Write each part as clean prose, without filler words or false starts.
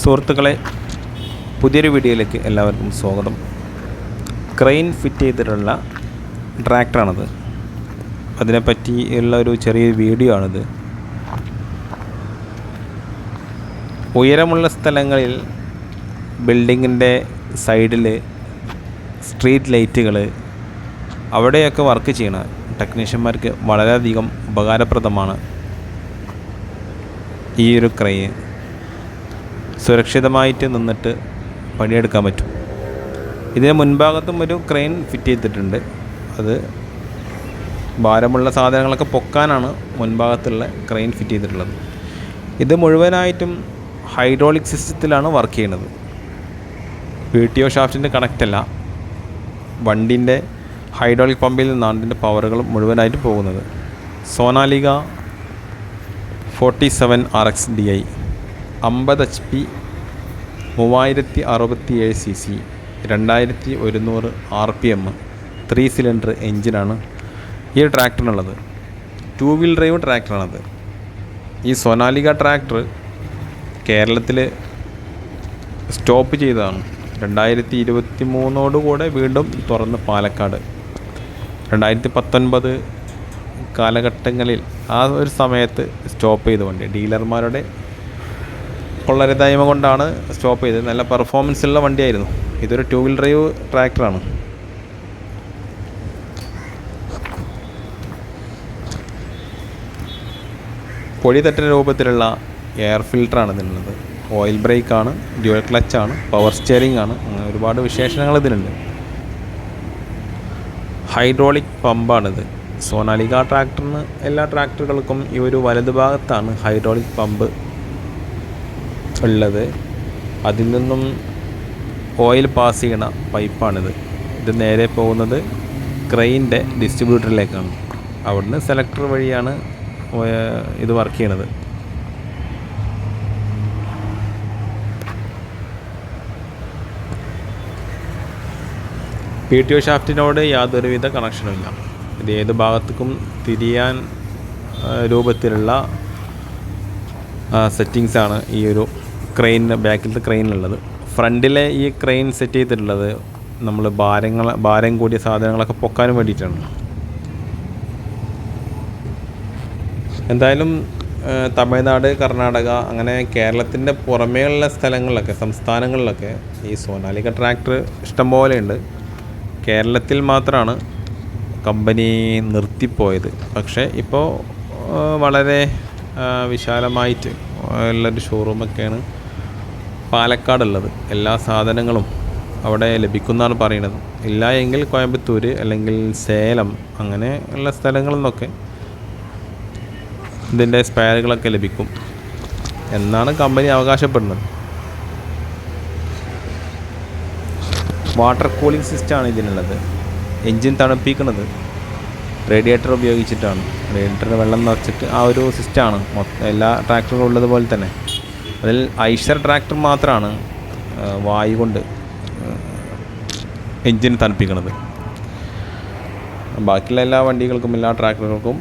സുഹൃത്തുക്കളെ, പുതിയൊരു വീഡിയോയിലേക്ക് എല്ലാവർക്കും സ്വാഗതം. ക്രെയിൻ ഫിറ്റ് ചെയ്തിട്ടുള്ള ട്രാക്ടറാണത്. അതിനെപ്പറ്റി ഉള്ള ഒരു ചെറിയ വീഡിയോ ആണിത്. ഉയരമുള്ള സ്ഥലങ്ങളിൽ ബിൽഡിങ്ങിൻ്റെ സൈഡിൽ സ്ട്രീറ്റ് ലൈറ്റുകൾ അവിടെയൊക്കെ വർക്ക് ചെയ്യണ ടെക്നീഷ്യന്മാർക്ക് വളരെയധികം ഉപകാരപ്രദമാണ് ഈ ഒരു ക്രെയിൻ. സുരക്ഷിതമായിട്ട് നിന്നിട്ട് പണിയെടുക്കാൻ പറ്റും. ഇതിന് മുൻഭാഗത്തും ഒരു ക്രെയിൻ ഫിറ്റ് ചെയ്തിട്ടുണ്ട്. അത് ഭാരമുള്ള സാധനങ്ങളൊക്കെ പൊക്കാനാണ് മുൻഭാഗത്തുള്ള ക്രെയിൻ ഫിറ്റ് ചെയ്തിട്ടുള്ളത്. ഇത് മുഴുവനായിട്ടും ഹൈഡ്രോളിക് സിസ്റ്റത്തിലാണ് വർക്ക് ചെയ്യുന്നത്. PTO ഷാഫ്റ്റിൻ്റെ കണക്റ്റല്ല, വണ്ടിൻ്റെ ഹൈഡ്രോളിക് പമ്പിൽ നിന്നാണ് ഇതിൻ്റെ പവറുകൾ മുഴുവനായിട്ട് പോകുന്നത്. സോനാലിക 47 RX DI 50 HP 3067 cc 2100 RPM 3 cylinder എൻജിനാണ് ഈ ട്രാക്ടറിനുള്ളത്. 2 വീൽ ഡ്രൈവ് ട്രാക്ടറാണത്. ഈ സോനാലിക ട്രാക്ടർ കേരളത്തിൽ സ്റ്റോപ്പ് ചെയ്തതാണ്. 2023 വീണ്ടും തുറന്ന് പാലക്കാട്. 2019 കാലഘട്ടങ്ങളിൽ ആ ഒരു സമയത്ത് സ്റ്റോപ്പ് ചെയ്ത വണ്ടി ഡീലർമാരുടെ കൊള്ളരുതായ്മ കൊണ്ടാണ് സ്റ്റോപ്പ് ചെയ്തത്. നല്ല പെർഫോമൻസ് ഉള്ള വണ്ടിയായിരുന്നു. ഇതൊരു 2 വീൽ ഡ്രൈവ് ട്രാക്ടറാണ്. പൊടി തട്ടുന്ന രൂപത്തിലുള്ള എയർ ഫിൽറ്ററാണ് ഇതിനുള്ളത്. ഓയിൽ ബ്രേക്കാണ്, ഡ്യുവൽ ക്ലച്ചാണ്, പവർ സ്റ്റിയറിംഗ് ആണ്. അങ്ങനെ ഒരുപാട് വിശേഷണങ്ങൾ ഇതിനുണ്ട്. ഹൈഡ്രോളിക് പമ്പാണിത്. സോനാലിക ട്രാക്ടറിന് എല്ലാ ട്രാക്ടറുകൾക്കും ഈ ഒരു വലതുഭാഗത്താണ് ഹൈഡ്രോളിക് പമ്പ് ഉള്ളത്. അതിൽ നിന്നും ഓയിൽ പാസ് ചെയ്യണ പൈപ്പാണിത്. ഇത് നേരെ പോകുന്നത് ക്രെയിൻ്റെ ഡിസ്ട്രിബ്യൂട്ടറിലേക്കാണ്. അവിടുന്ന് സെലക്ടർ വഴിയാണ് ഇത് വർക്ക് ചെയ്യണത്. PTO ഷാഫ്റ്റിനോട് യാതൊരുവിധ കണക്ഷനുമില്ല. ഇത് ഏത് ഭാഗത്തേക്കും തിരിയാൻ രൂപത്തിലുള്ള സെറ്റിങ്സാണ് ഈ ഒരു ക്രെയിനിന് ബാക്കിലത്തെ ക്രെയിനിലുള്ളത്. ഫ്രണ്ടിലെ ഈ ക്രെയിൻ സെറ്റ് ചെയ്തിട്ടുള്ളത് നമ്മൾ ഭാരം കൂടിയ സാധനങ്ങളൊക്കെ പൊക്കാനും വേണ്ടിയിട്ടാണ്. എന്തായാലും തമിഴ്നാട്, കർണാടക, അങ്ങനെ കേരളത്തിൻ്റെ പുറമേയുള്ള സ്ഥലങ്ങളിലൊക്കെ, സംസ്ഥാനങ്ങളിലൊക്കെ ഈ സോനാലിക ട്രാക്ടർ ഇഷ്ടംപോലെ ഉണ്ട്. കേരളത്തിൽ മാത്രമാണ് കമ്പനി നിർത്തിപ്പോയത്. പക്ഷേ ഇപ്പോൾ വളരെ വിശാലമായിട്ട് ഉള്ളൊരു ഷോറൂമൊക്കെയാണ് പാലക്കാടുള്ളത്. എല്ലാ സാധനങ്ങളും അവിടെ ലഭിക്കുമെന്നാണ് പറയുന്നത്. ഇല്ല എങ്കിൽ കോയമ്പത്തൂർ അല്ലെങ്കിൽ സേലം അങ്ങനെ ഉള്ള സ്ഥലങ്ങളിൽ നിന്നൊക്കെ ഇതിൻ്റെ സ്പെയറുകളൊക്കെ ലഭിക്കും എന്നാണ് കമ്പനി അവകാശപ്പെടുന്നത്. വാട്ടർ കൂളിംഗ് സിസ്റ്റമാണ് ഇതിനുള്ളത്. എൻജിൻ തണുപ്പിക്കുന്നത് റേഡിയേറ്റർ ഉപയോഗിച്ചിട്ടാണ്. റേഡിയേറ്ററിൽ വെള്ളം നിറച്ചിട്ട് ആ ഒരു സിസ്റ്റമാണ് എല്ലാ ട്രാക്ടറുകളും ഉള്ളതുപോലെ തന്നെ. അതിൽ ഐഷർ ട്രാക്ടർ മാത്രമാണ് വായു കൊണ്ട് എൻജിൻ തണുപ്പിക്കുന്നത്. ബാക്കിയുള്ള എല്ലാ വണ്ടികൾക്കും, എല്ലാ ട്രാക്ടറുകൾക്കും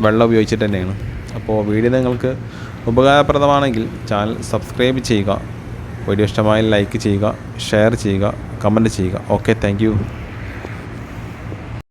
വെള്ളം ഉപയോഗിച്ചിട്ട് തന്നെയാണ്. അപ്പോൾ വീഡിയോ നിങ്ങൾക്ക് ഉപകാരപ്രദമാണെങ്കിൽ ചാനൽ സബ്സ്ക്രൈബ് ചെയ്യുക. വീഡിയോ ഇഷ്ടമായി ലൈക്ക് ചെയ്യുക, ഷെയർ ചെയ്യുക, കമൻറ്റ് ചെയ്യുക. Okay, thank you.